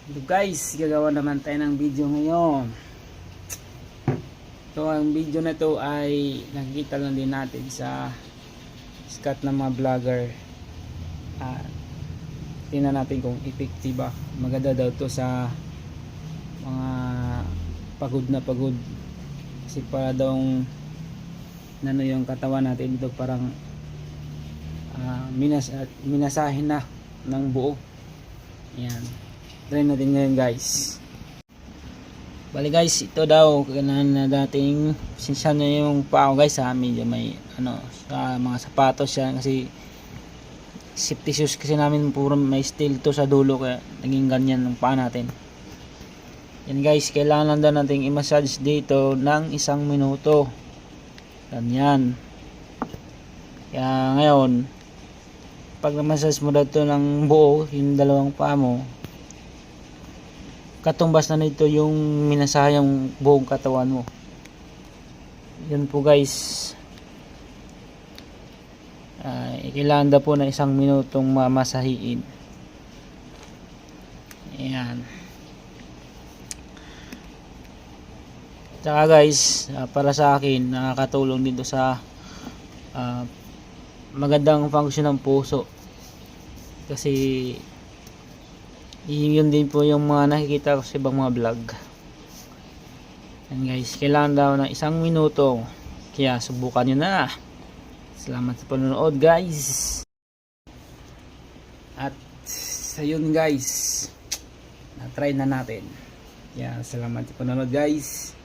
So guys, gagawa naman tayo ng video ngayon. So ang video na to ay nakikita lang din natin sa sikat ng mga vlogger. Tingnan natin kung effective ba. Maganda daw to sa mga pagod na pagod. Kasi para daw yung katawan natin dito parang minasahin na ng buo. Ayan. Try natin ngayon guys. Bali guys, ito daw kailangan na dating sinsya na yung pao guys ha. Medyo may sa mga sapatos yan kasi safety shoes kasi namin puro may steel to sa dulo kaya naging ganyan ng paa natin. Yan guys, kailangan lang daw nating i-massage dito ng 1 minuto. Ganyan. Kaya ngayon pag na-massage mo daw to ng buo yung dalawang paa mo, katumbas na nito yung minasahang buong katawan mo. Yun po guys. Kailangan daw po na 1 minutong mamasahiin. Ayan. Tsaka guys, para sa akin nakakatulong dito sa magandang function ng puso. Kasi yun din po yung mga nakikita ko sa ibang mga vlog. And guys, kailangan daw ng 1 minuto. Kaya subukan nyo na. Salamat sa panonood guys. At sa yun guys, na-try na natin. Kaya salamat sa panonood guys.